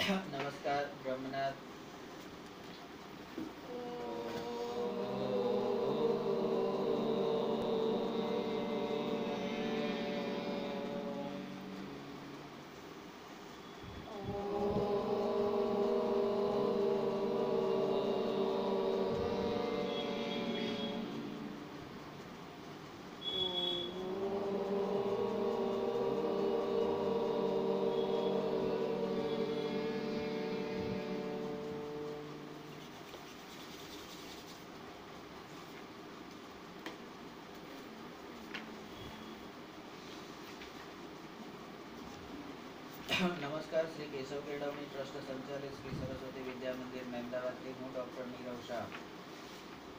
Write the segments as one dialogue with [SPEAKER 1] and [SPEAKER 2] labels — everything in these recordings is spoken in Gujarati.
[SPEAKER 1] नमस्कार ब्रह्मनाथ। नमस्कार श्री केशव केळवणी ट्रस्ट संचालित श्री सरस्वती विद्या मंदिर મહેમદાવાદથી હું ડૉક્ટર નીરવ શાહ।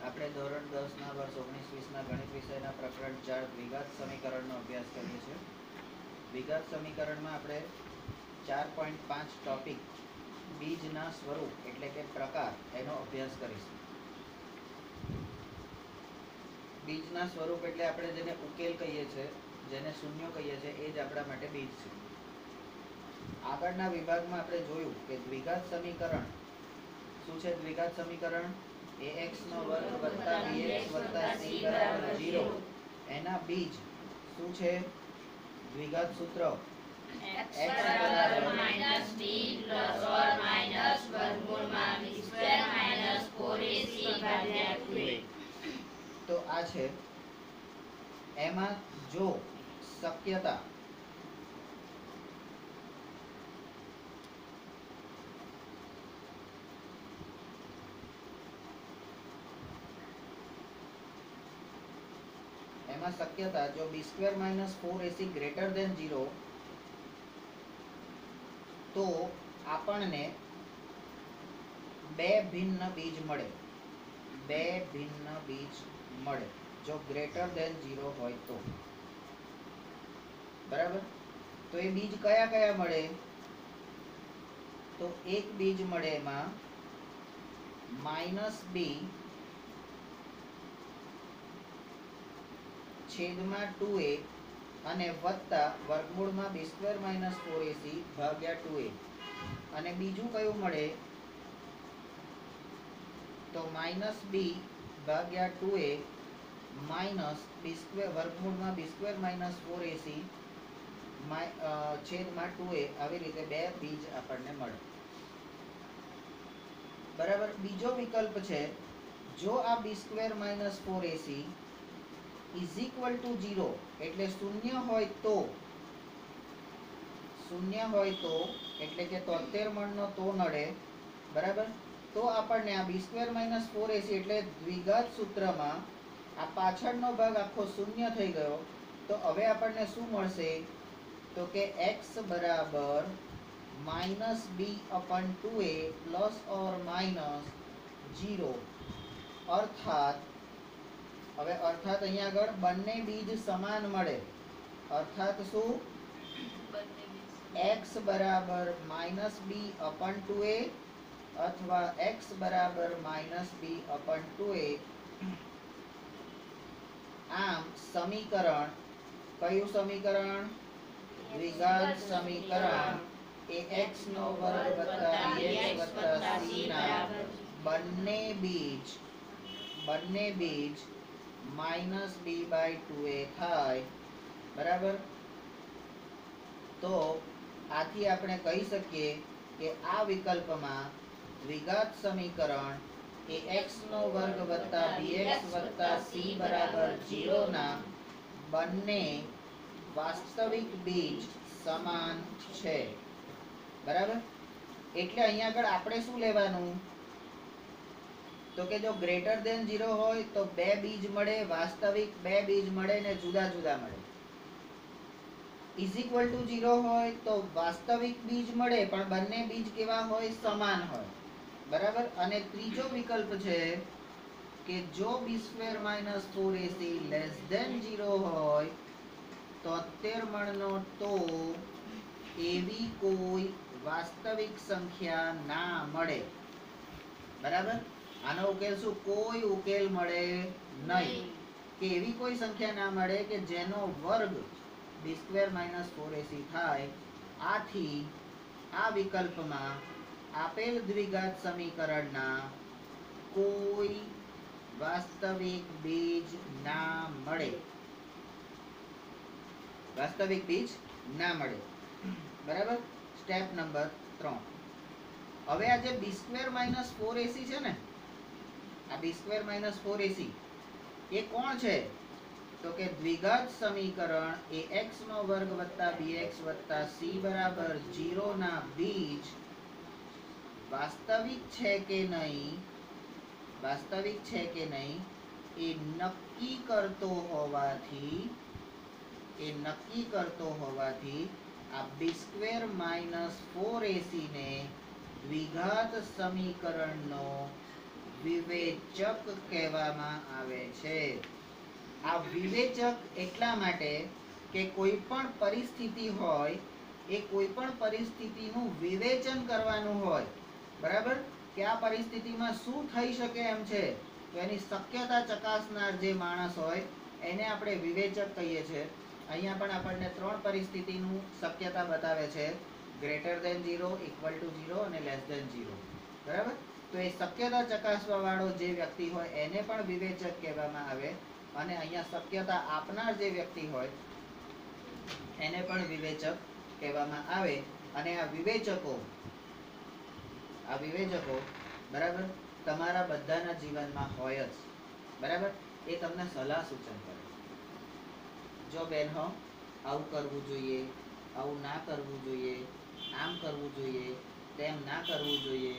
[SPEAKER 1] આપણે ધોરણ 10 ના વર્ષ 19-20 ગણિત વિષયના પ્રકરણ 4 દ્વિઘાત સમીકરણનો અભ્યાસ કરીએ છીએ। દ્વિઘાત સમીકરણમાં આપણે 4.5 ટોપિક બીજના સ્વરૂપ એટલે કે પ્રકાર એનો અભ્યાસ કરીશું। બીજના સ્વરૂપ એટલે આપણે જેને ઉકેલ કહીએ છીએ, જેને શૂન્યો કહીએ છીએ, એ જ આપણા માટે બીજ છે। આગળના વિભાગમાં આપણે જોયું કે દ્વિઘાત સમીકરણ શું છે। દ્વિઘાત સમીકરણ ax નો વર્ગ વત્તા bx વત્તા c બરાબર 0 એના બીજ શું છે। દ્વિઘાત સૂત્ર
[SPEAKER 2] x બરાબર -b + or - વર્ગમૂળમાં b² - 4ac ભાગ્યા 2a।
[SPEAKER 1] તો આ છે। એમાં જો શક્યતા જો b² - 4ac ગ્રેટર ધેન 0 તો આપણને બે ભિન્ન બીજ મળે। બે ભિન્ન બીજ મળે જો ગ્રેટર ધેન 0 હોય તો, બરાબર। તો એ બીજ કયા કયા મળે? તો એક બીજ મળે એમાં -b છેદમાં 2a અને વત્તા વર્ગમૂળમાં b² - 4ac ભાગ્યા 2a। અને બીજું કયું મળે? તો -b ભાગ્યા 2a માઇનસ વર્ગમૂળમાં b² - 4ac છેદમાં 2a। આવી રીતે બે બીજ આપણને મળે, બરાબર। બીજો વિકલ્પ છે, જો આ b² - 4ac is equal to 0 એટલે શૂન્ય હોય તો એટલે કે 73 મણનો તો નડે, બરાબર। તો આપણને આ b² - 4ac એટલે દ્વિઘાત સૂત્રમાં આ પાછળનો ભાગ આખો શૂન્ય થઈ ગયો। તો હવે આપણને શું મળશે? તો કે x બરાબર -b/2a પ્લસ ઓર માઇનસ 0। અર્થાત અહીંયા આગળ બંને બીજ સમાન મળે। અર્થાત શું? x બરાબર -b/2a અથવા x બરાબર -b/2a। આમ સમીકરણ કયું સમીકરણ? દ્વિઘાત સમીકરણ ax નો વર્ગ વત્તા bx વત્તા c ના બંને બીજ -b/2a થાય, બરાબર। તો આથી આપણે કહી શકીએ કે આ વિકલ્પમાં દ્વિઘાત સમીકરણ ax નો વર્ગ વત્તા bx વત્તા c બરાબર 0 ના બંને વાસ્તવિક બીજ સમાન છે, બરાબર। એટલે અહીંયા આગળ આપણે શું લેવાનું? તો કે જો ગ્રેટર ધેન 0 હોય તો બે બીજ મળે, વાસ્તવિક બે બીજ મળે ને જુદા જુદા મળે। ઇઝ ઇક્વલ ટુ 0 હોય તો વાસ્તવિક બીજ મળે પણ બંને બીજ કેવા હોય? સમાન હોય, બરાબર। અને ત્રીજો વિકલ્પ છે કે જો b² - 4ac લેસ ધેન 0 હોય તો 73 મણનો તો એવી કોઈ વાસ્તવિક સંખ્યા ના મળે, બરાબર। આનો ઉકેલ શું? કોઈ ઉકેલ મળે નહીં કે એવી કોઈ સંખ્યા ના મળે કે જેનો વર્ગ b² - 4ac થાય। આથી આ વિકલ્પમાં આપેલ દ્વિઘાત સમીકરણના કોઈ વાસ્તવિક બીજ ના મળે. વાસ્તવિક બીજ ના મળે. બરાબર. Step number 3. હવે આ જે b² - 4ac છે ને, આ b² - 4ac એ કોણ છે? તો કે દ્વિઘાત સમીકરણ ax² + bx + c બરાબર 0 ના બીજ વાસ્તવિક છે કે નહીં, વાસ્તવિક છે કે નહીં એ નક્કી કરતો હોવાથી આ b² - 4ac ને દ્વિઘાત સમીકરણનો વિવેચક કહેવામાં આવે છે. આ વિવેચક એટલા માટે કે કોઈ પણ પરિસ્થિતિ હોય એ કોઈ પણ પરિસ્થિતિનું વિવેચન કરવાનું હોય. બરાબર. કે આ પરિસ્થિતિમાં શું થઈ શકે એમ છે, તો એની શક્યતા ચકાસનાર જે માણસ હોય એને આપણે વિવેચક કહીએ છીએ. અહીંયા પણ આપણને 3 પરિસ્થિતિનું શક્યતા બતાવે છે: >0, = 0 અને <0. બરાબર. તો એ શક્યતા ચકાસવા વાળો જે વ્યક્તિ હોય એને પણ વિવેચક કહેવામાં આવે, અને અહીંયા શક્યતા આપનાર જે વ્યક્તિ હોય એને પણ વિવેચક કહેવામાં આવે. અને આ વિવેચકો બરાબર તમારા બધાના જીવનમાં હોય જ. બરાબર. એ તમને સલાહ સૂચન કરે. જો બેન હો, આવું કરવું જોઈએ, આવું ના કરવું જોઈએ, આમ કરવું જોઈએ, તેમ ના કરવું જોઈએ.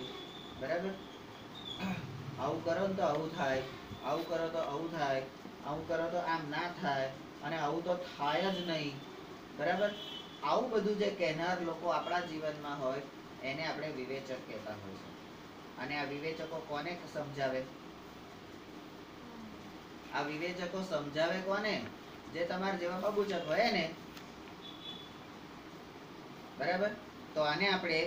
[SPEAKER 1] બરાબર. આવું કરો ને તો આવું થાય, આવું કરો તો આવું થાય, આવું કરો તો આમ ના થાય, અને આવું તો થાય જ નહીં. બરાબર. આવું બધું જે કહેનાર લોકો આપણા જીવનમાં હોય એને આપણે વિવેચક કહેતા હોય છે. અને આ વિવેચકો કોને સમજાવે? આ વિવેચકો સમજાવે કોને? જે તમારા જેવા બબૂચક હોય ને. બરાબર. તો આને આપણે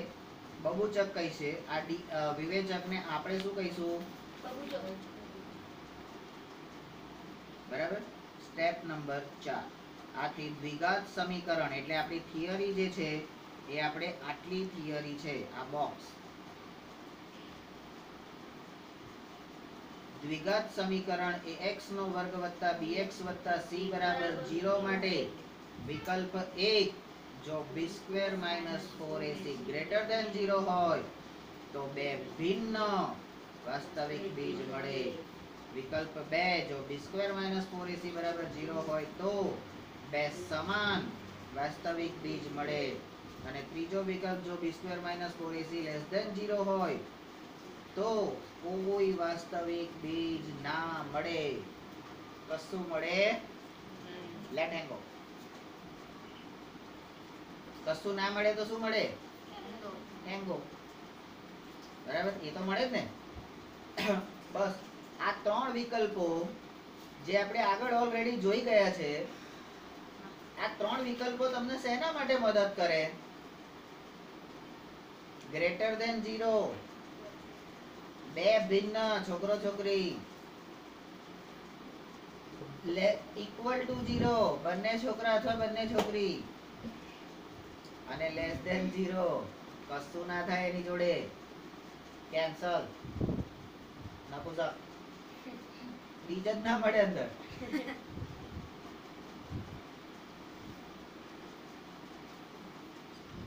[SPEAKER 1] બબૂચક કહીશે. આ વિવેચકને આપણે શું કહીશું? બરાબર. Step number 4. આથી દ્વિઘાત સમીકરણ એટલે આપણી થિયરી જે છે એ આપણે આટલી થિયરી છે. આ બોક્સ દ્વિઘાત સમીકરણ ax² + bx + c બરાબર 0 માટે વિકલ્પ 1 જો b² - 4ac > 0 હોય તો બે ભિન્ન વાસ્તવિક બીજ મળે. વિકલ્પ 2 જો b² - 4ac = 0 હોય તો બે સમાન વાસ્તવિક બીજ મળે. અને ત્રીજો વિકલ્પ જો b² - 4ac < 0 હોય તો કોઈ વાસ્તવિક બીજ ના મળે. કશું મળે? Let and go. કશું ના મળે તો શું મળે? મેંગો. બરાબર. એ તો મળે જ ને. બસ આ 3 વિકલ્પો જે આપણે આગળ ઓલરેડી જોઈ ગયા છે, આ 3 વિકલ્પો તમને શેના માટે મદદ કરે? <0, બે ભિન્ન છોકરો છોકરી, = 0 બંને છોકરા અથવા બંને છોકરી, અને <0 કશું ના થાય એની જોડે. કેન્સલ. નપુસક. બીજ જ ના મળે અંદર.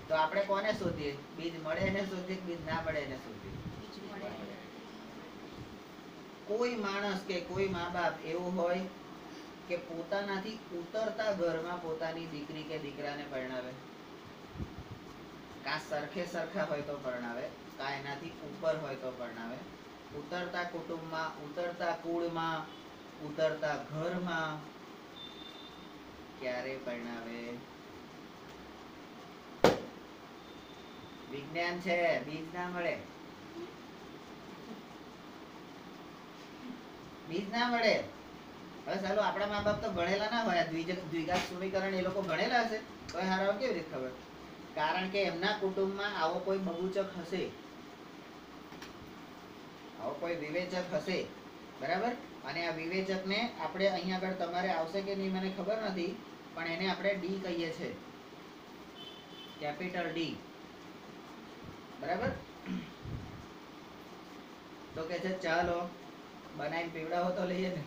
[SPEAKER 1] તો આપણે કોને શોધીએ? બીજ મળે એને શોધીએ, બીજ ના મળે એને શોધીએ? કોઈ માણસ કે કોઈ મા બાપ એવું હોય કે પોતાનાથી ઉતરતા ઘરમાં પોતાની દીકરી કે દીકરાને પરણાવે? કા સરખે સરખા હોય તો પરણાવે, કા એનાથી ઉપર હોય તો પરણાવે. ઉતરતા કુટુંબમાં, ઉતરતા કુળમાં, ઉતરતા ઘરમાં ક્યારે પરણાવે? વિજ્ઞાન છે. બીજ ના મળે. બીજ ના મળે. હવે ચાલો આપણા મા બાપ તો ભણેલા ના હોય. દ્વિઘાત સમીકરણ એ લોકો ભણેલા હશે તો હારાઓ કેવી રીતે ખબર? કારણ કે એમના કુટુંબમાં આવો કોઈ બબૂચક હશે, આવો કોઈ વિવેચક હશે. બરાબર. અને આ વિવેચકને આપણે અહીંયા આગળ તમારે આવશે કે નહીં મને ખબર નથી, પણ એને આપણે ડી કહીએ છીએ. Capital D. બરાબર. તો કે છે ચાલો બનાવીને પીવડાવો તો લઈએ ને.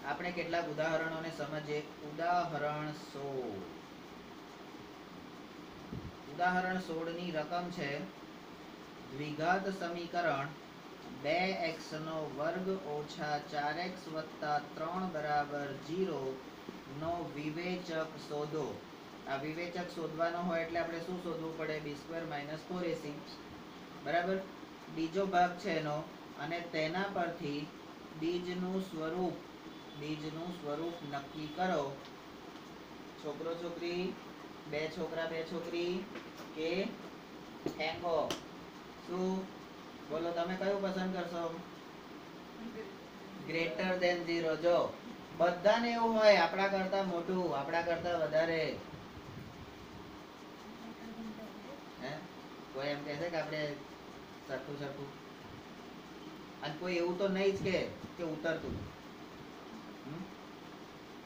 [SPEAKER 1] આપણે કેટલાક ઉદાહરણોને સમજીએ. ઉદાહરણ 16. ઉદાહરણ 16 ની રકમ છે દ્વિઘાત સમીકરણ 2x નો વર્ગ ઓછા 4x વત્તા 3 બરાબર 0 નો વિવેચક શોધો. આ વિવેચક શોધવાનો હોય એટલે આપણે શું શોધવું પડે? b² - 4ac. બરાબર. બીજો ભાગ છે એનો, અને તેના પરથી બીજનું સ્વરૂપ નક્કી કરો. છોકરો છોકરી, બે છોકરા બે છોકરી કે હેંગો? શું બોલો, તમે કયું પસંદ કરશો? Greater than 0. જો બધાને એવું હોય આપણા કરતા મોટું, આપણા કરતા વધારે. હે કોઈ એમ કહે છે કે આપણે સરખું સરખું? અને કોઈ એવું તો નહીં જ કે ઉતરતું.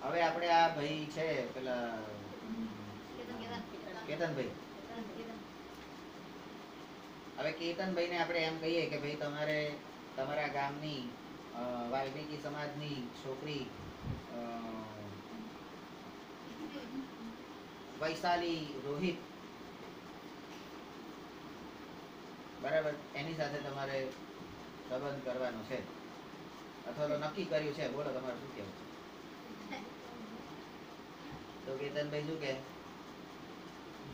[SPEAKER 1] હવે આપણે આ ભાઈ છે પેલા કેતનભાઈ, હવે કેતનભાઈને આપણે એમ કહીએ કે ભાઈ તમારે તમારા ગામની વાલ્મીકી સમાજની છોકરી વૈશાલી રોહિત, બરાબર, એની સાથે તમારે સંબંધ કરવાનો છે અથવા તો નક્કી કર્યું છે. બોલો તમારે શું કહેવું છે? તો કેતનભાઈ શું કહે?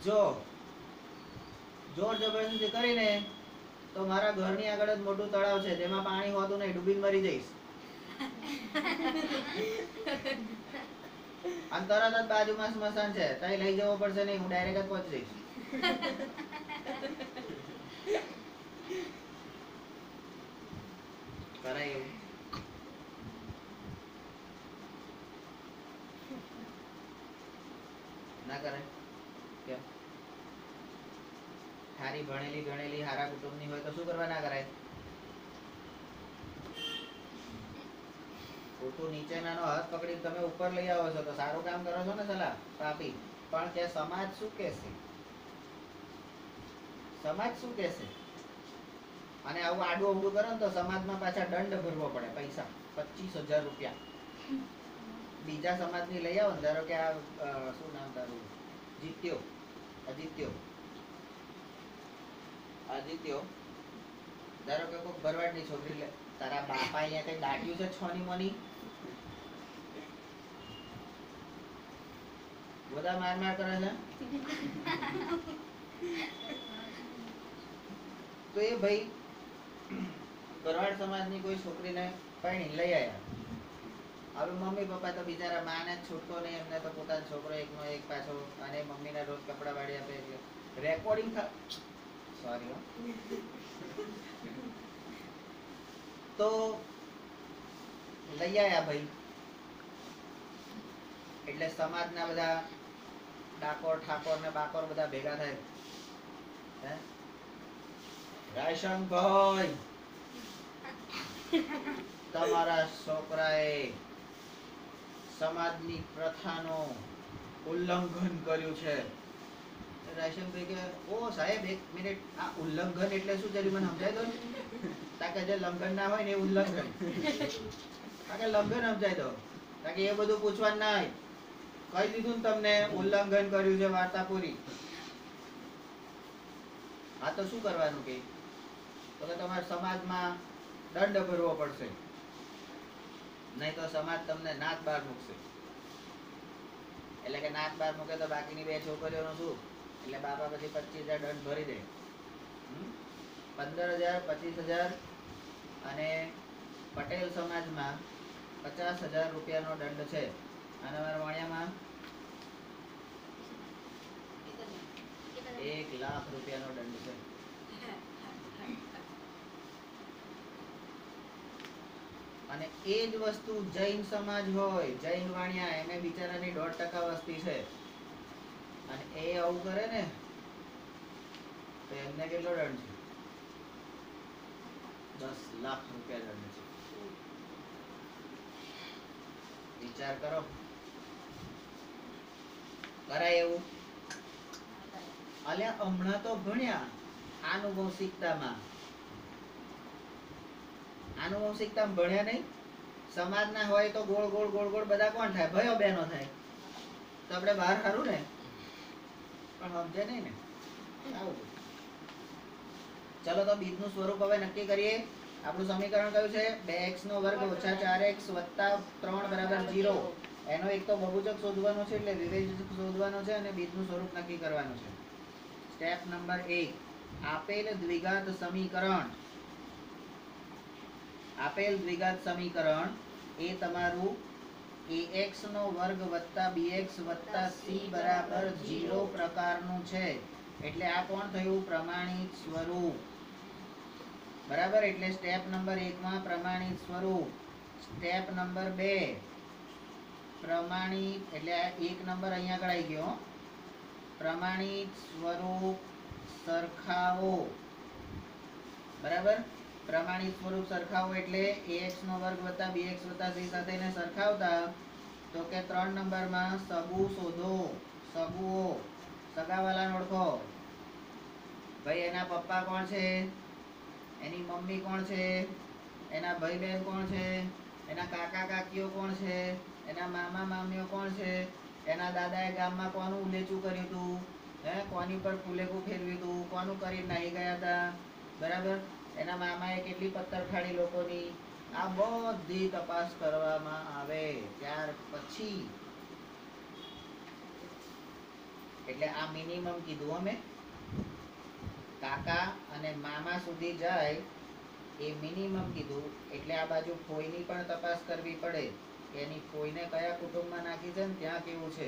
[SPEAKER 1] જો જોર જબરદસ્તી કરીને તો મારા ઘરની આગળ જ મોટું તળાવ છે, જેમાં પાણી હોતું નહીં, ડૂબીને મરી જઈશ. અને તરત જ બાજુમાં સ્મશાન છે, ત્યાં લઈ જવો પડશે નહીં, હું ડાયરેક્ટ જ પહોંચી જઈશ. કરાય એવું? ના કરાય? કેમ? સારી ભણેલી ગણેલી સારા કુટુંબની હોય તો શું કરવા ના કરાય? ખોટું નીચેનાનો હાથ પકડીને તમે ઉપર લઈ આવો છો તો સારું કામ કરો છો ને, સલાહ આપી. પણ કે સમાજ શું કહેશે? સમાજ શું કહેશે? અને આવું આડું અવડું કરો ને તો સમાજમાં પાછા દંડ ભરવો પડે, પૈસા 25,000 રૂપિયા. બીજા સમાજની લઈ આવો ને, ધારો કે આ શું નામ તારું, જીત્યો, આદિત્યો, ધારો કે કોઈ ભરવાડની છોકરી લે, તારા બાપા અહીંયા કઈ દાટ્યું છે છોની મોની? બધા માર કરે છે. તો એ ભાઈ ભરવાડ સમાજની કોઈ છોકરીને પરણી લઈ આવ્યા. હવે મમ્મી પપ્પા તો બિચારા માને જ છૂટકો નહીં, એમને તો પોતાનો છોકરો એકનો એક પાછો, અને મમ્મીને રોજ કપડા વાળી આપે એટલે રેકોર્ડિંગ સોરી તો લઈ આવ્યા ભાઈ. એટલે સમાજના બધા ડાકોર ઠાકોર ને બાકોર બધા ભેગા થાય. રાયશંકભાઈ, તમારા છોકરાએ સમાજની પ્રથાનો ઉલ્લંઘન કર્યું છે. રાયશંકભાઈ કે ઓ સાહેબ એક મિનિટ, આ ઉલ્લંઘન એટલે શું છે મને સમજાય દો. તાકે જે લંઘન ના હોય ને એ ઉલ્લંઘન, તાકે લંઘન સમજાય દો, તાકે એ બધું પૂછવાનું ના હોય. કહી દીધું ને તમને ઉલ્લંઘન કર્યું છે, વાર્તા પૂરી. આ તો શું કરવાનું કે તો કે તમારા સમાજમાં દંડ ભરવો પડશે, નહીં તો સમાજ તમને નાક બહાર મૂકશે. એટલે કે નાક બહાર મૂકે તો બાકીની બે છોકરીઓનું શું? એટલે બાપા પછી 25,000 દંડ ભરી દે. 15,000, 25,000 અને પટેલ સમાજમાં 50,000 રૂપિયાનો દંડ છે. અને અમારા વાણિયામાં 1,00,000 રૂપિયાનો દંડ છે. અને એ જ વસ્તુ જૈન સમાજ હોય, જૈન વાણિયા, એને બિચારાની 1.5% વસ્તી છે, અને એ આવું કરે ને તો એમને કેટલો દંડ છે? 10,00,000 રૂપિયા દંડ છે. વિચાર કરો, કરાય એવું? અલ્યા હમણાં તો ભણ્યા આનુવંશિકતામાં ભણ્યા નહીં? સમાજના હોય તો ગોળ ગોળ ગોળ ગોળ બધા કોણ થાય? ભાઈઓ બહેનો થાય. તો આપણે બહાર ખરું ને, પણ સમજે નહીં ને. આવું. ચલો તો બીજનું સ્વરૂપ હવે નક્કી કરીએ. આપણું સમીકરણ કયું છે? 2x નો વર્ગ ઓછા 4x વત્તા 3 બરાબર 0. એનો એક તો બહુજક શોધવાનો છે એટલે વિવેચક શોધવાનો છે અને બીજનું સ્વરૂપ નક્કી કરવાનું છે. Step number 1. આપેલ દ્વિઘાત સમીકરણ એ તમારું ax નો વર્ગ વત્તા bx વત્તા c બરાબર 0 પ્રકારનું છે. એટલે આ કોણ થયું? પ્રમાણિત સ્વરૂપ. બરાબર. એટલે સ્ટેપ નંબર 1 માં પ્રમાણિત સ્વરૂપ. સ્ટેપ નંબર 2 પ્રમાણિત એટલે આ એક નંબર અહીંયા આગળ આવી ગયો. પ્રમાણિત સ્વરૂપ સરખાવો. બરાબર. પ્રમાણિત સ્વરૂપ સરખાવો એટલે ax નો વર્ગ વત્તા bx વત્તા c સાથે એને સરખાવતા તો કે 3 નંબરમાં સગુ શોધો. સગુઓ, સગાવાલાને ઓળખો. ભાઈ એના પપ્પા કોણ છે? એની મમ્મી કોણ છે? એના ભાઈ બહેન કોણ છે? એના કાકા કાકીઓ કોણ છે? એના મામા મામીઓ કોણ છે? એના દાદાએ ગામમાં કોનું ઉલેચું કર્યું હતું? કોની પર ફુલેકું ફેરવ્યું હતું? કોનું કરી નાહી ગયા હતા? બરાબર. એના મામાએ કેટલી પત્તર ખાડી લોકોની? આ બધી તપાસ કરવામાં આવે. ત્યાર પછી એટલે આ મિનિમમ કીધું અમે. કાકા અને મામા સુધી જાય એ મિનિમમ કીધું. એટલે આ બાજુ ફોઈની પણ તપાસ કરવી પડે કે એની ફોઈને કયા કુટુંબમાં નાખી છે ને ત્યાં કેવું છે.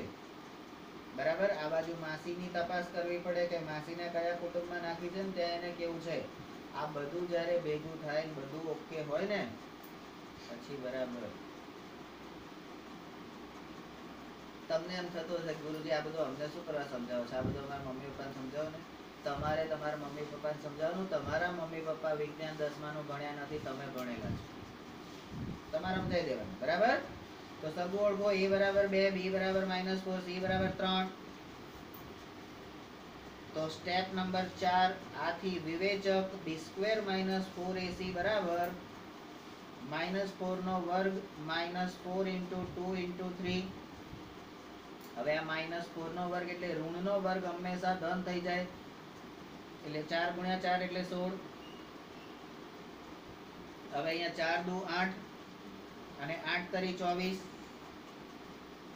[SPEAKER 1] બરાબર. આ બાજુ માસીની તપાસ કરવી પડે કે માસીને કયા કુટુંબમાં નાખી છે ને ત્યાં એને કેવું છે. આ બધું જ્યારે ભેગું થાય બધું ઓકે હોય ને પછી બરાબર તમને એમ થતું હશે ગુરુજી આ બધું અમને શું કરવા સમજાવો છો? આ બધું અમારા મમ્મી પપ્પાને સમજાવો ને. તમારે તમારા મમ્મી પપ્પાને સમજાવવાનું. તમારા મમ્મી પપ્પા વિજ્ઞાન 10માનું ભણ્યા નથી, તમે ભણેલા છો. તમારે સમજાવી દેવાનું. બરાબર. તો સગુ ઓળખો. a બરાબર 2, b બરાબર -4, c બરાબર 3. તો સ્ટેપ નંબર 4 આથી વિવેચક b² - 4ac બરાબર -4 નો વર્ગ -4 × 2 × 3. હવે આ -4 નો વર્ગ એટલે ઋણ નો વર્ગ હંમેશા ધન થઈ જાય. એટલે 4 × 4 એટલે 16. હવે અહીંયા 4 દુ 8 અને 8 તરી 24.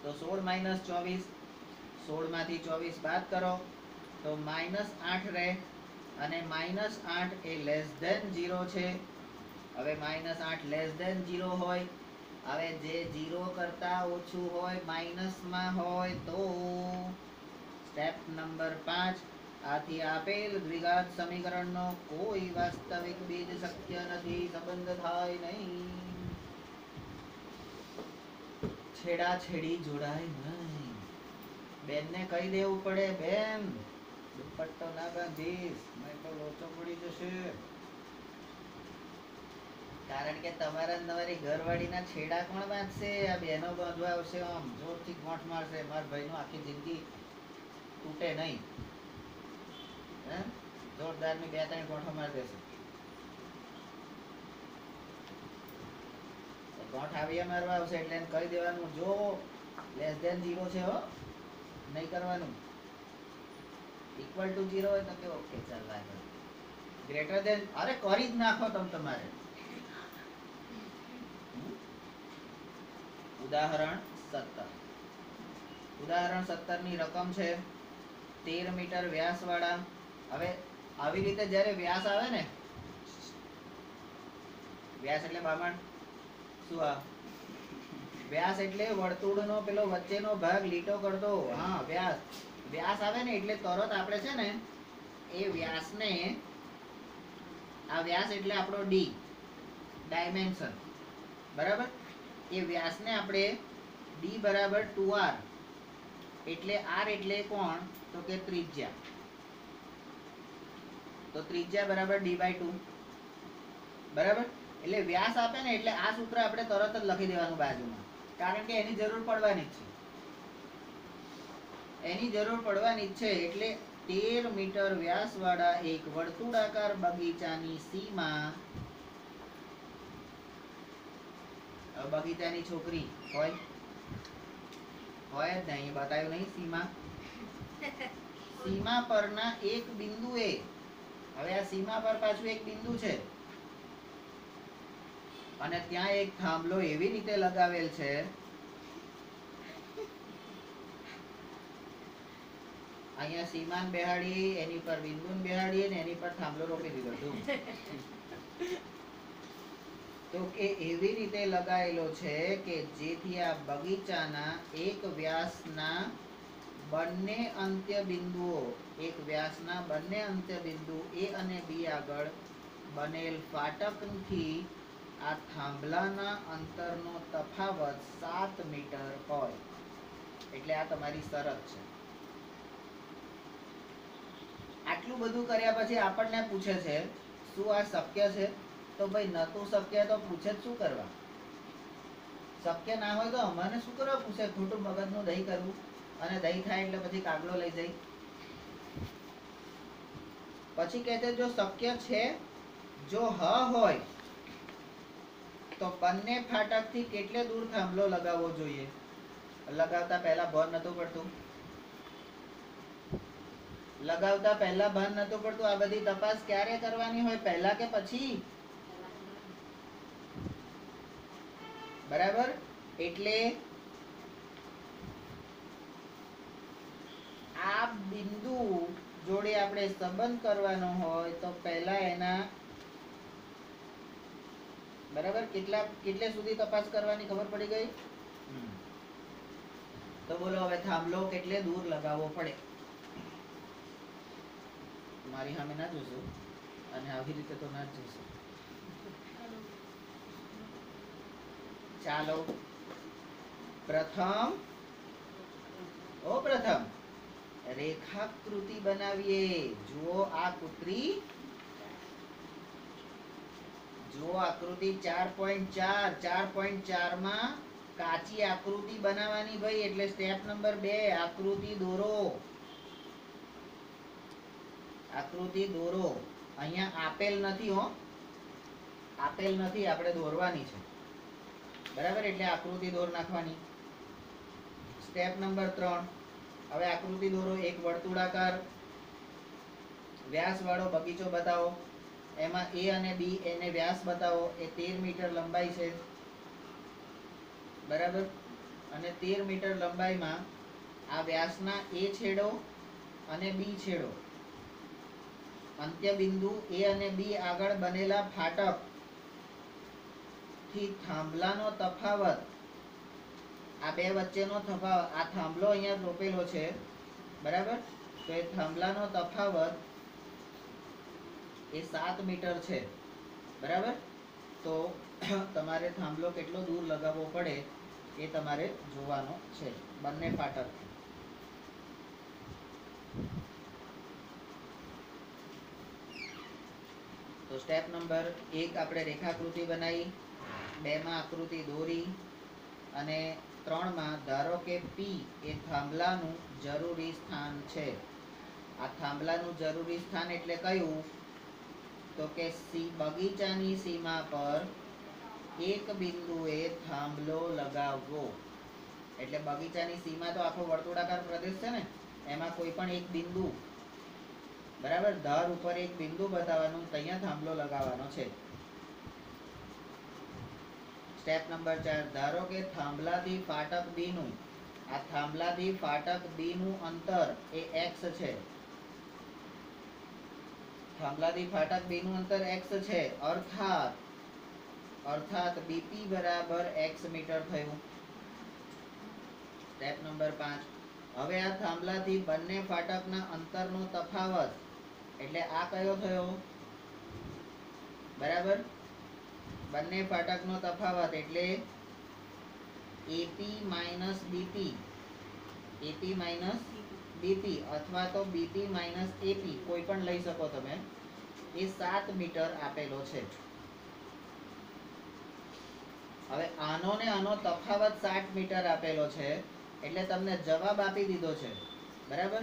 [SPEAKER 1] તો 16 - 24. 16 માંથી 24 બાદ કરો તો -8 રહે અને -8 એ લેસ ધેન 0 છે. હવે -8 લેસ ધેન 0 હોય. હવે જે 0 કરતા ઓછું હોય માઇનસમાં હોય તો સ્ટેપ નંબર 5 આથી આપેલ દ્વિઘાત સમીકરણનો કોઈ વાસ્તવિક બીજ શક્ય નથી, સંબંધ થાય નહીં. છેડા છેડી જોડાય નહીં. બેનને કહી દેવું પડે, બેન દુપટ્ટો ના બાંધીશ નહીં તો લોચો પડી જશે. કારણ કે તમારા તમારી ઘરવાળીના છેડા કોણ બાંધશે? આ બહેનો બાંધવા આવશે. આમ જોરથી ગોઠ મારશે. મારા ભાઈનું આખી જિંદગી તૂટે નહીં. જોરદારની 2-3 ગોઠો મારી દેશે. ગોઠ આવીએ મારવા આવશે એટલે એને કહી દેવાનું જો લેસ ધેન 0 છે હો, નહીં કરવાનું. ઇક્વલ ટુ 0 હોય તો કે ઓકે ચાલ લાગે. ગ્રેટર ધેન અરે કરી જ નાખો તમે તમારે. ઉદાહરણ 17. ઉદાહરણ 17 ની રકમ છે 13 મીટર વ્યાસ વાળા. હવે આવી રીતે જ્યારે વ્યાસ આવે ને, વ્યાસ એટલે બામણ શું? આ વ્યાસ એટલે વર્તુળનો પેલો વચ્ચેનો ભાગ લીટો કરતો. હા, વ્યાસ. વ્યાસ આવે ને એટલે તરત આપણે છે ને એ વ્યાસને, આ વ્યાસ એટલે આપણો ડી ડાયમેન્શન. બરાબર. એ વ્યાસને આપણે ડી બરાબર 2r એટલે r એટલે કોણ તો કે ત્રિજ્યા. તો ત્રિજ્યા બરાબર d/2. બરાબર. એટલે વ્યાસ આપે ને એટલે આ સૂત્ર આપણે તરત જ લખી દેવાનું બાજુમાં. કારણ કે એની જરૂર પડવાની જ છે. એની જરૂર પડવાની જ છે. એટલે 13 મીટર વ્યાસવાળા એક વર્તુળાકાર બગીચાની સીમા, બગીચાની છોકરી હોય જ નહીં, બતાવ્યું નહીં સીમા. સીમા પરના એક બિંદુએ, હવે આ સીમા પર પાછું એક બિંદુ છે અને ત્યાં એક થાંભલો એવી રીતે લગાવેલ છે, અહીંયા સીમાન બેહાડી, એની પર બિંદુન બેહાડી અને એની પર થાંભલો રોપી દીધો. તો કે એવી રીતે લગાવેલો છે કે જેથી આ બગીચાના એક વ્યાસના બંને અંત્ય બિંદુઓ, એક વ્યાસના બંને અંત્ય બિંદુ A અને B આગળ બનેલ ફાટકથી આ થાંભલાના અંતરનો તફાવત 7 મીટર હોય. એટલે આ તમારી શરત છે. આટલું બધું કર્યા પછી આપણને પૂછે છે શું આ શક્ય છે? તો ભાઈ નતું શક્ય તો પૂછે જ શું કરવા? શક્ય ના હોય તો અમને શું કરવા પૂછે? ખોટું મગજનું દહીં કરવું, અને દહીં થાય એટલે પછી કાગડો લઈ જાય. પછી કહે છે જો શક્ય છે, જો હોય તો બંને ફાટકથી કેટલે દૂર થાંભલો લગાવવો જોઈએ? લગાવતા પહેલા ભાન નતું પડતું? લગાવતા પહેલા ભાન નતું પડતું? આ બધી તપાસ ક્યારે કરવાની હોય, પહેલા કે પછી? બરાબર. એટલે આ બિંદુ જોડે આપણે સંબંધ કરવાનો હોય તો પહેલા એના, બરાબર, કેટલે સુધી તપાસ કરવાની ખબર પડી ગઈ? તો બોલો હવે થાંભલો કેટલે દૂર લગાવવો પડે? મારી સામે ના જોશો અને આવી રીતે તો ના જ જોશો. ચાલો પ્રથમ રેખાકૃતિ બનાવીએ. જુઓ આ કૂતરી, જુઓ આકૃતિ 4.4 માં કાચી આકૃતિ બનાવવાની ભાઈ. એટલે સ્ટેપ નંબર 2, આકૃતિ દોરો. આકૃતિ દોરો. અહીંયા આપેલ નથી હો, આપેલ નથી, આપણે દોરવાની છે. બરાબર. એટલે આકૃતિ દોર નાખવાની. સ્ટેપ નંબર 3, હવે આકૃતિ દોરો. એક વર્તુળાકાર વ્યાસ વાળો બગીચો બતાવો. એમાં A અને B એને વ્યાસ બતાવો. એ 13 મીટર લંબાઈ છે. બરાબર. અને 13 મીટર લંબાઈમાં આ વ્યાસના A છેડો અને B છેડો, અંત્ય બિંદુ A અને B આગળ બનેલા ફાટક થી થાંભલાનો તફાવત, આ બે વચ્ચેનો તફાવત, આ થાંભલો અહીંયા રોપેલો છે, બરાબર. તો એ થાંભલાનો તફાવત એ 7 મીટર છે. બરાબર. તો તમારે થાંભલો કેટલો દૂર લગાવવો પડે એ તમારે જોવાનો છે બંને ફાટક. તો સ્ટેપ નંબર 1 આપણે રેખાકૃતિ બનાવી, 2 માં આકૃતિ દોરી, અને 3 માં ધારો કે P એ થાંભલાનું જરૂરી સ્થાન છે. આ થાંભલાનું જરૂરી સ્થાન એટલે કયું? તો કે બગીચાની સીમા પર એક બિંદુએ થાંભલો લગાવવો. એટલે બગીચાની સીમા તો આખો વર્તુળાકાર પ્રદેશ છે ને, એમાં કોઈ પણ એક બિંદુ, બરાબર, ધાર ઉપર એક બિંદુ બતાવવાનું, ત્યાં થાંભલો લગાવવાનો છે. સ્ટેપ નંબર 4, ધારો કે થાંભલાથી ફાટક B નું, આ થાંભલાથી ફાટક B નું અંતર એ x છે. થાંભલાથી ફાટક B નું અંતર x છે. અર્થાત BP બરાબર x મીટર થયું. સ્ટેપ નંબર 5, હવે આ થાંભલાથી બંને ફાટકના અંતરનો તફાવત, એટલે આ કયો થયો? બરાબર. બંને ફાટકનો તફાવત એટલે AP minus BP, AP minus BP, અથવા તો BP માઇનસ AP, કોઈ પણ લઈ શકો તમે. એ 7 મીટર આપેલો છે. હવે આનો ને આનો તફાવત 7 મીટર આપેલો છે, એટલે તમને જવાબ આપી દીધો છે. બરાબર.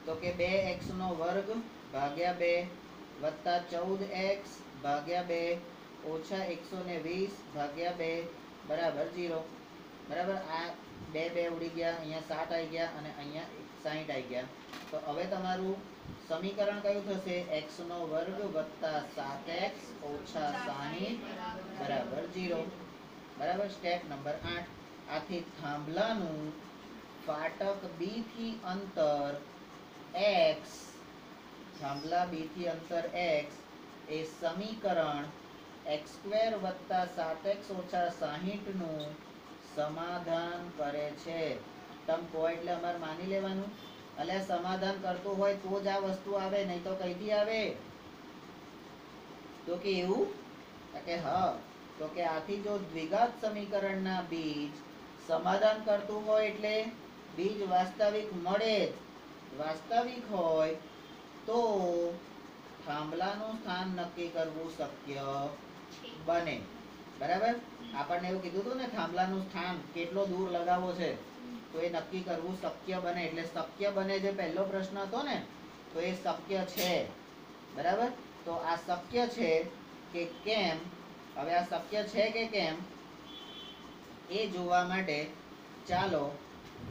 [SPEAKER 1] તો કે 2x નો વર્ગ ભાગ્યા 2 વત્તા 14x ભાગ્યા 2 ઓછા 120 ભાગ્યા 2 બરાબર 0. બરાબર, આ 2 ઉડી ગયા, અહીંયા 7 આવી ગયા અને અહીંયા 60 આવી ગયા. તો હવે તમારું સમીકરણ કયું થશે? x નો વર્ગ વત્તા 7x ઓછા 60 બરાબર 0. બરાબર. Step number 8. આથી થાંભલાનું ફાટક B થી અંતર x, થાંભલા B થી અંતર x એ સમીકરણ x² વત્તા 7x ઓછા 60 નું સમાધાન કરે છે. તમે કહો એટલે અમારે માની લેવાનું. એટલે સમાધાન કરતું હોય તો જ આ વસ્તુ આવે, નહીં તો કઈથી આવે? તો કે એવું કે હા, તો કે આથી જો દ્વિઘાત સમીકરણના બીજ સમાધાન કરતું હોય એટલે બીજ વાસ્તવિક મળે, વાસ્તવિક હોય તો થાંભલાનું સ્થાન નક્કી કરવું શક્ય બને. બરાબર. આપણને એવું કીધું હતું ને, થાંભલાનું સ્થાન કેટલો દૂર લગાવવો છે તો એ નક્કી કરવું શક્ય બને. એટલે શક્ય બને જે પહેલો પ્રશ્ન હતો ને, તો એ શક્ય છે. બરાબર. તો આ શક્ય છે કે કેમ, હવે આ શક્ય છે કે કેમ એ જોવા માટે ચાલો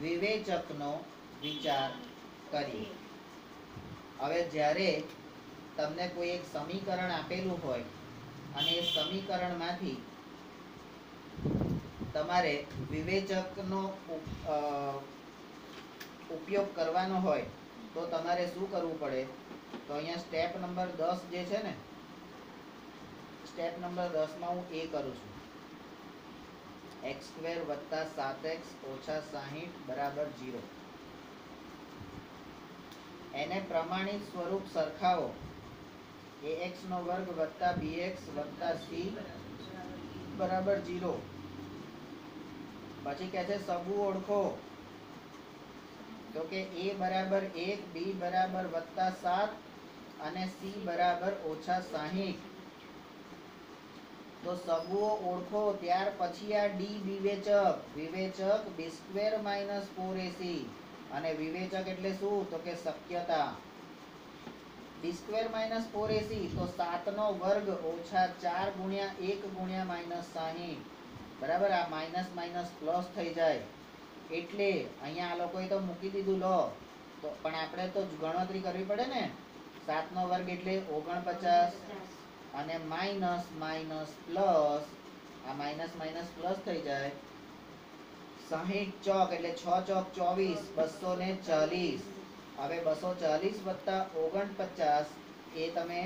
[SPEAKER 1] વિવેચકનો વિચાર કરીએ. હવે જ્યારે તમને કોઈ એક સમીકરણ આપેલું હોય અને એ સમીકરણમાંથી તમારે વિવેચકનો ઉપયોગ કરવાનો હોય તો તમારે શું કરવું પડે? તો અહીંયા સ્ટેપ નંબર 10 જે છે ને, સ્ટેપ નંબર 10 માં હું એ કરું છું. x² વત્તા 7x ઓછા 60 બરાબર 0. એને પ્રમાણિત સ્વરૂપ સરખાવો. ax નો વર્ગ વત્તા bx વત્તા c બરાબર 0. પછી કહે છે સબુ ઓળખો. તો કે a બરાબર 1, b બરાબર વત્તા 7 અને c બરાબર ઓછા 60. તો સબુઓ ઓળખો. ત્યાર પછી આ d વિવેચક, વિવેચક b² માઇનસ 4ac. અને વિવેચક એટલે શું? તો કે શક્યતા. b² માઇનસ 4ac તો 7 નો વર્ગ ઓછા 4 ગુણ્યા 1 ગુણ્યા માઇનસ 60. બરાબર. આ માઇનસ માઇનસ પ્લસ થઈ જાય એટલે અહીંયા આ લોકોએ તો મૂકી દીધું લો, તો પણ આપણે તો ગણતરી કરવી પડે ને. 7 નો વર્ગ એટલે 49 અને માઇનસ માઇનસ પ્લસ, આ માઇનસ માઇનસ પ્લસ થઈ જાય. 60 ચોક એટલે 6 ચોક 24, 240. હવે 240 વત્તા 49 એ તમે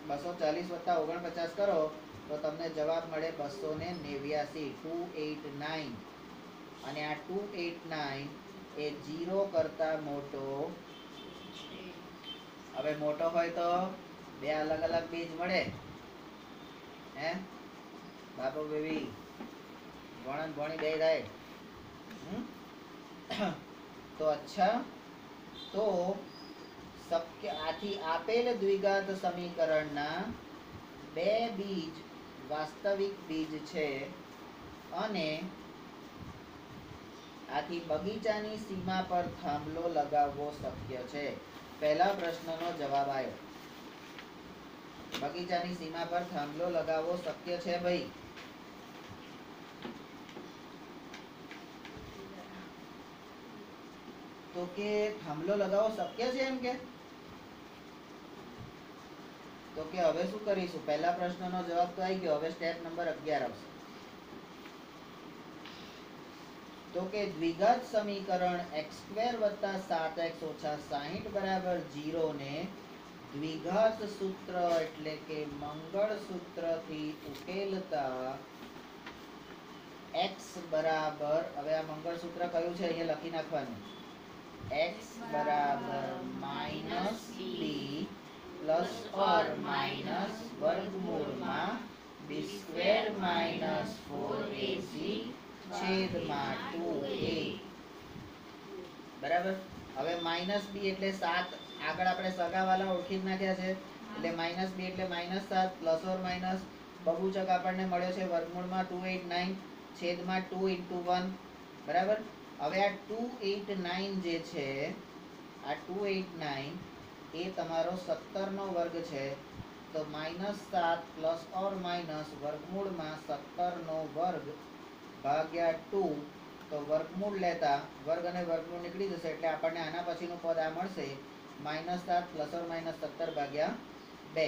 [SPEAKER 1] 240 વત્તા 49 કરો તો તમને જવાબ મળે 289, 289. અને આ 289 એ 0 કરતા મોટો. હવે મોટો હોય તો બે અલગ અલગ બીજ મળે હે બાપુ બેબી? ભણન ભણી બે થાય. તો અચ્છા, તો શક્ય આથી આપેલ દ્વિઘાત સમીકરણના બે બીજ વાસ્તવિક બીજ છે અને આથી બગીચાની સીમા પર થાંભલો લગાવવો શક્ય છે. પહેલા પ્રશ્નનો જવાબ આવ્યો. બગીચાની સીમા પર થાંભલો લગાવવો શક્ય છે ભાઈ. તો કે થાંભલો લગાવવો શક્ય છે એમ કે. તો કે હવે શું કરીશું? પહેલા પ્રશ્નનો જવાબ તો આવી ગયો. હવે સ્ટેપ નંબર 11 આવશે. તો કે દ્વિઘાત સમીકરણ x² વત્તા 7x ઓછા 60 બરાબર 0 ને દ્વિઘાત સૂત્ર એટલે કે મંગળ સૂત્રથી ઉકેલતા x બરાબર, હવે આ મંગળ સૂત્ર કયું છે અહીંયા લખી નાખવાનું. x બરાબર minus b plus or minus વર્ગમૂળમાં b² માઇનસ 4ac છેદમાં 2a. બરાબર. હવે માઇનસ b એટલે 7. આગળ આપણે સગાવાલા ઓળખી જ નાખ્યા છે એટલે માઇનસ b એટલે માઇનસ 7 પ્લસ ઓર માઇનસ બહુચક આપણને મળ્યો છે વર્ગમૂળમાં 289 છેદમાં 2 × 1. બરાબર. હવે આ 289 જે છે આ 289 એ તમારો 17 નો વર્ગ છે, તો -7 પ્લસ ઓર માઇનસ વર્ગમૂળમાં 17 નો વર્ગ ભાગ્યા 2, તો વર્ગમૂળ લેતા વર્ગ અને વર્ગમૂળ નીકળી જશે એટલે આપણને આના પછીનું પદ આ મળશે -7 પ્લસ ઓર માઇનસ 17 ભાગ્યા 2.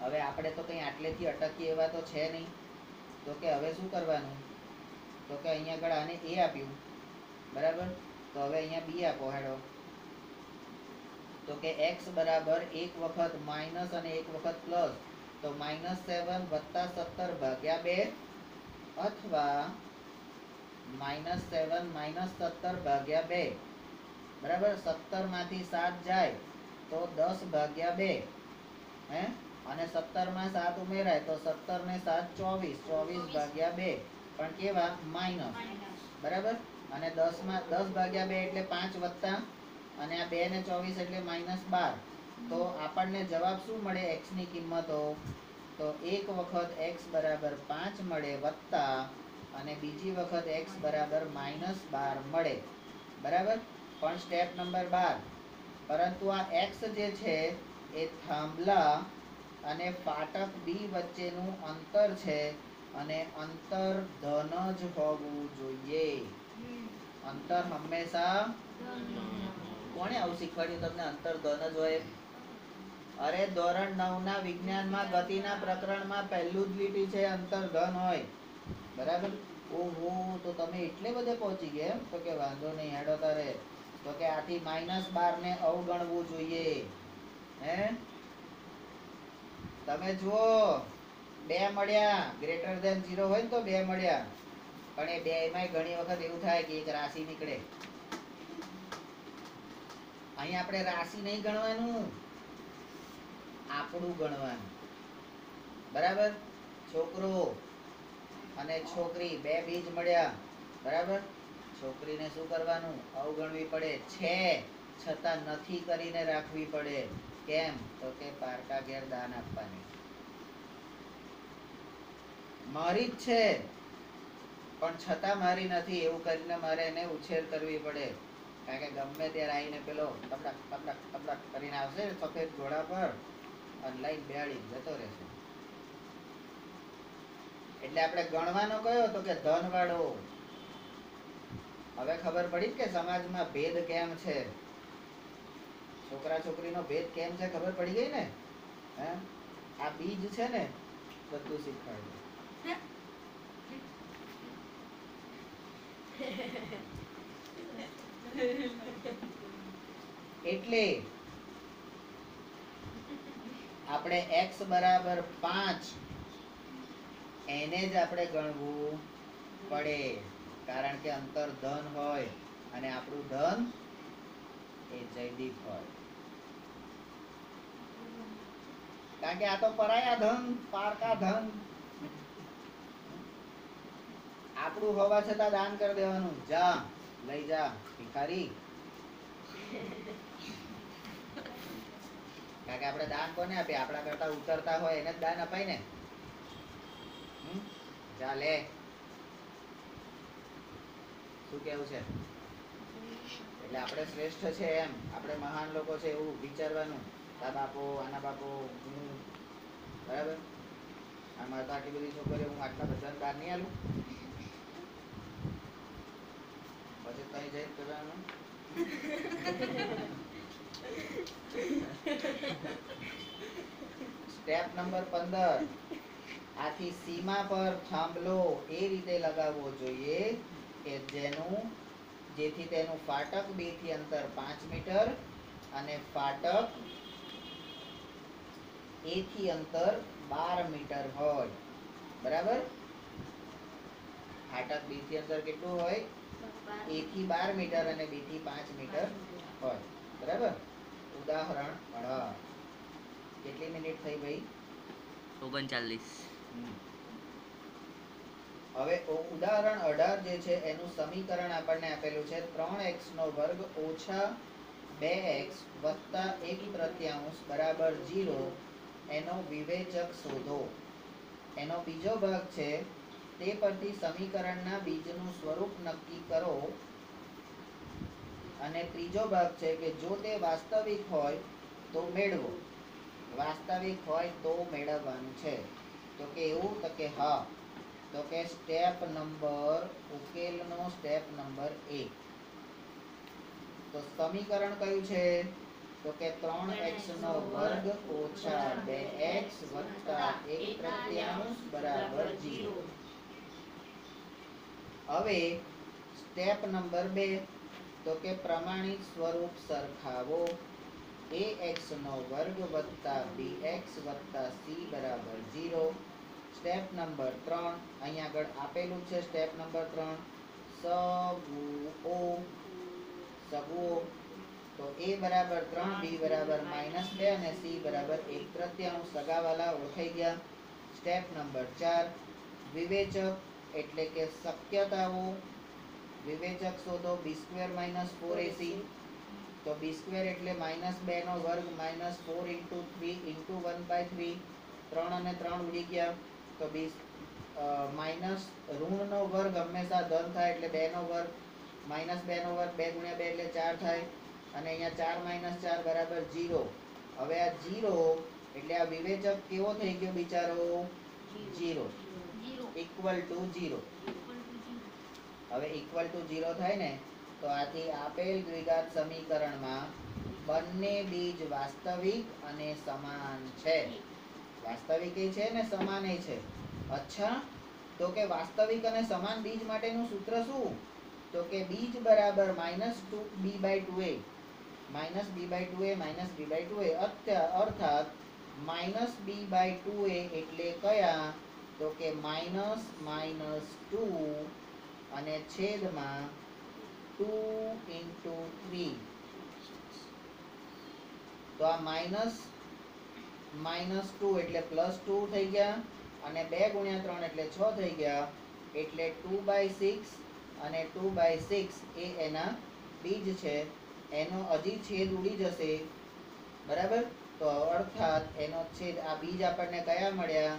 [SPEAKER 1] હવે આપણે તો કંઈ આટલેથી અટકીએ એવા તો છે નહીં, તો કે હવે શું કરવાનું, તો કે અહીંયા આગળ આને a આપ્યું, બરાબર, તો હવે અહીંયા b આપો હેડો, તો કે x બરાબર એક વખત માઇનસ અને એક વખત પ્લસ, તો -7 વત્તા 17 ભાગ્યા 2, અથવા -7 માઇનસ 17 ભાગ્યા 2, બરાબર. 17 માંથી 7 જાય તો 10 ભાગ્યા 2, હે, અને 17 માં 7 ઉમેરાય તો 17 ને 7 24, 24 ભાગ્યા 2, પણ કેવા માઇનસ, બરાબર. અને 10 માં 10 ભાગ્યા 2 એટલે 5 વત્તા, અને આ 2 ને 24 એટલે -12, તો આપણને જવાબ શું મળે x ની કિંમતો, તો એક વખત x બરાબર 5 મળે, વત્તા અને બીજી વખત x બરાબર -12 મળે, બરાબર. પણ સ્ટેપ નંબર 12, પરંતુ આ x જે છે એ થાંભલા અને ફાટક b વચ્ચેનું અંતર છે, અને અંતર ધન જ હોવું જોઈએ. અંતર હંમેશા, કોણે આવું શીખવાડ્યું તમને અંતર ધન જ હોય? અરે ધોરણ 9 ના વિજ્ઞાનમાં ગતિના પ્રકરણમાં પહેલું જ લીટી છે અંતર ધન હોય, બરાબર. ઓહો, તો તમે એટલે બધે પહોંચી ગયા એમ, તો કે વાંધો નહીં હેડો તારે, તો કે આથી -12 ને અવગણવું જોઈએ, હે. તમે જુઓ 2 મળ્યા, ગ્રેટર ધેન 0 હોય ને તો 2 મળ્યા, પણ એ 2 માંય ઘણી વખત એવું થાય કે એક રાશિ નીકળે. અહીં આપણે રાશિ નહીં ગણવાનું, આપણું ગણવાનું, બરાબર. છોકરો અને છોકરી 2 બીજ મળ્યા, બરાબર. છોકરીને શું કરવાનું, અવગણવી પડે, છે છતાં નથી કરીને રાખવી પડે. કેમ, તો કે પારકા ઘેર દાન આપવાની. મારી જ છે પણ છતાં મારી નથી એવું કરીને મારે એને ઉછેર કરવી પડે, કારણ કે ગમે ત્યારે આવીને પેલો તબડક તબડક તબડક કરીને આવશે સફેદ ઘોડા પર અને લઈને બેહાડી જતો રહેશે. એટલે આપણે ગણવાનો કયો, તો કે ધન વાળો. હવે ખબર પડી કે સમાજમાં ભેદ કેમ છે, છોકરા છોકરીનો ભેદ કેમ છે ખબર પડી ગઈ ને, હે. આ બીજ છે ને બધું શીખવાડ્યું. એટલે આપણે x બરાબર 5 એને જ આપણે ગણવું પડે, કારણ કે અંતર ધન હોય અને આપણું ધન એ જયદીપ હોય. કારણ કે આ તો પરાયા ધન, પારકા ધન, આપણું હોવા છતાં દાન કરી દેવાનું. જા લઈ જા ભિખારી. કારણ કે આપણે દાન કોને આપીએ, આપણા કરતા ઉતરતા હોય એને જ દાન અપાય ને. જા લે. શું કેવું છે? એટલે આપણે શ્રેષ્ઠ છે એમ, આપણે મહાન લોકો છે એવું વિચારવાનું. આ બાપો, આના બાપો, હું, બરાબર. આમાં તો આટલી બધી છોકરીઓ, હું આટલા બધા દાન નહીં આલું. પછી કઈ જઈ કરવાનું. સ્ટેપ નંબર 15, આથી સીમા પર થાંભલો એ રીતે લગાવવો જોઈએ કે જેથી તેનું ફાટક 2 થી અંતર 5 મીટર અને ફાટક A થી અંતર 12 મીટર હોય, બરાબર. ફાટક B થી અંતર કેટલું હોય, A થી 12 મીટર અને B થી 5 મીટર હોય, બરાબર. ઉદાહરણ 18. કેટલી મિનિટ થઈ ભાઈ?
[SPEAKER 3] 39.
[SPEAKER 1] હવે ઉદાહરણ 18 જે છે એનું સમીકરણ આપણને આપેલું છે 3x નો વર્ગ ઓછા 2x વત્તા 1/3 બરાબર 0. એનો વિવેચક શોધો. એનો બીજો ભાગ છે તે પરથી સમીકરણના બીજનું સ્વરૂપ નક્કી કરો અને ત્રીજો ભાગ છે કે જો તે વાસ્તવિક હોય તો મેળવો. વાસ્તવિક હોય તો મેળવવાનું છે. તો કે એવું? તો કે હા. તો કે સ્ટેપ નંબર ઉકેલનો સ્ટેપ નંબર 1. તો સમીકરણ કયું છે? તો કે 3x નો વર્ગ ઓછા 2x વત્તા 1/3 બરાબર 0. હવે સ્ટેપ નંબર 2 તો કે પ્રમાણિત સ્વરૂપ સરખાવો. ax નો વર્ગ વત્તા bx વત્તા c બરાબર 0. સ્ટેપ નંબર 3 અહીંયા આગળ આપેલું છે. Step number 3 સગુઓ. તો a બરાબર 3, b બરાબર -2 અને c બરાબર 1/3 સગાવાલા ઓળખાઈ ગયા. સ્ટેપ નંબર 4 વિવેચક એટલે કે શક્યતાઓ. વિવેચક શોધો. b² - 4ac. તો b² એટલે -2 નો વર્ગ -4 * 3 * 1/3. 3 અને 3 ઉડી ગયા. તો માઇનસ ઋણનો વર્ગ હંમેશા ધન થાય એટલે 2 નો વર્ગ. -2 નો વર્ગ 2 × 2 એટલે 4 થાય. અને અહીંયા 4 - 4 બરાબર 0. હવે આ 0 એટલે આ વિવેચક કેવો થઈ ગયો બિચારો? 0 ઇક્વલ ટુ 0. હવે ઇક્વલ ટુ 0 થાય ને તો આથી આપેલ દ્વિઘાત સમીકરણમાં બંને બીજ વાસ્તવિક અને સમાન છે. વાસ્તવિક છે ને સમાન છે. અચ્છા, તો કે વાસ્તવિક અને સમાન બીજ માટેનું સૂત્ર શું? તો કે બીજ બરાબર -b/2a. અર્થાત -b/2a એટલે કયા? તો કે -2 અને છેદમાં 2 × 3. તો આ -2 એટલે +2 થઈ ગયા અને 2 × 3 એટલે 6 થઈ ગયા. એટલે 2/6 અને 2/6 એ એના બીજ છે. એનો હજી છેદ ઉડી જશે. બરાબર? તો અર્થાત એનો છેદ આ બીજ આપણને કયા મળ્યા?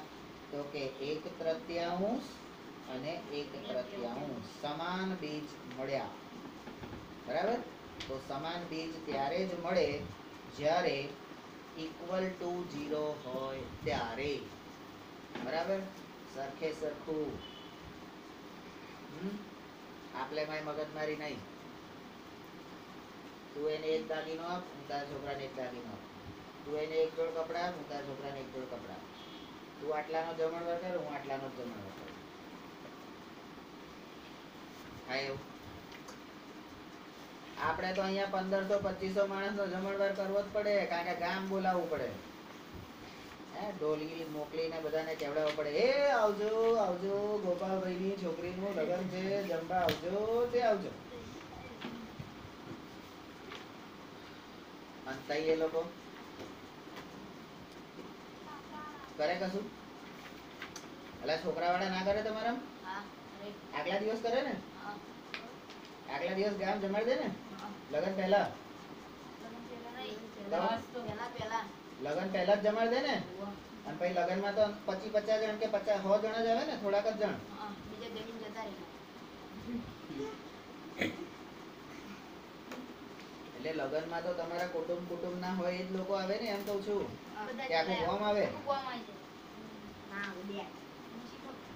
[SPEAKER 1] તો કે 1/3 અને 1/3 સમાન બીજ મળ્યા. બરાબર? તો સમાન બીજ ત્યારે જ મળે જ્યારે ઇક્વલ ટુ 0 હોય ત્યારે. બરાબર? સરખે સરખું. આપલે માય મગજમારી નહીં. તું એને એક દાગીનો આપ, હું તારા છોકરાને એક દાગીનો આપ. તું એને એક જોડ કપડા આપ, હું તારા છોકરાને એક જોડ કપડા આપ. તું આટલાનો જમણવાર કર, હું આટલાનો જ જમણવાર કરું. હા એવું. આપણે તો અહીંયા 1500-2500 માણસનો જમણવાર કરવો જ પડે, કારણ કે ગામ બોલાવવું પડે. ઢોલી મોકલીને બધાને કહેવડાવવું પડે. એ આવજો આવજો, ગોપાલભાઈની છોકરીનું લગ્ન છે, જમવા આવજો તે આવજો. અંતાઈ એ લોકો કરે કશું? એટલે છોકરાવાળા ના કરે તમારા? આગલા દિવસ કરે ને? આગલા દિવસ ગામ જમાડી દે ને લગન પહેલા? લગન પહેલા જ જમાડી દે ને? અને પછી લગનમાં તો 25-50 જણ કે 100 જણા જ આવે ને, થોડાક જ જણ. એટલે લગનમાં તો તમારા કુટુંબ ના હોય એ જ લોકો આવે ને, એમ કઉ છું. કે આખું ગામ આવે?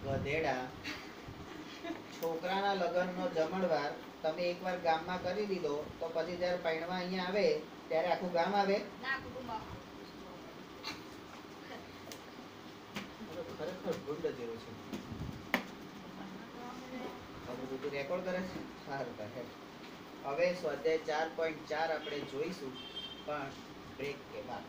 [SPEAKER 1] ગધેડા. છોકરાના લગ્નનો જમણવાર તમે એકવાર ગામમાં કરી દીધો તો પછી જયારે પૈણવા અહીંયા આવે ત્યારે આખું ગામ આવે? ખરેખર ભૂંડ જેવું છે. બધું રેકોર્ડ કરે છે. સારું કરે. હવે સ્વાધ્યાય 4.4 આપણે જોઈશું, પણ બ્રેક કે બાદ.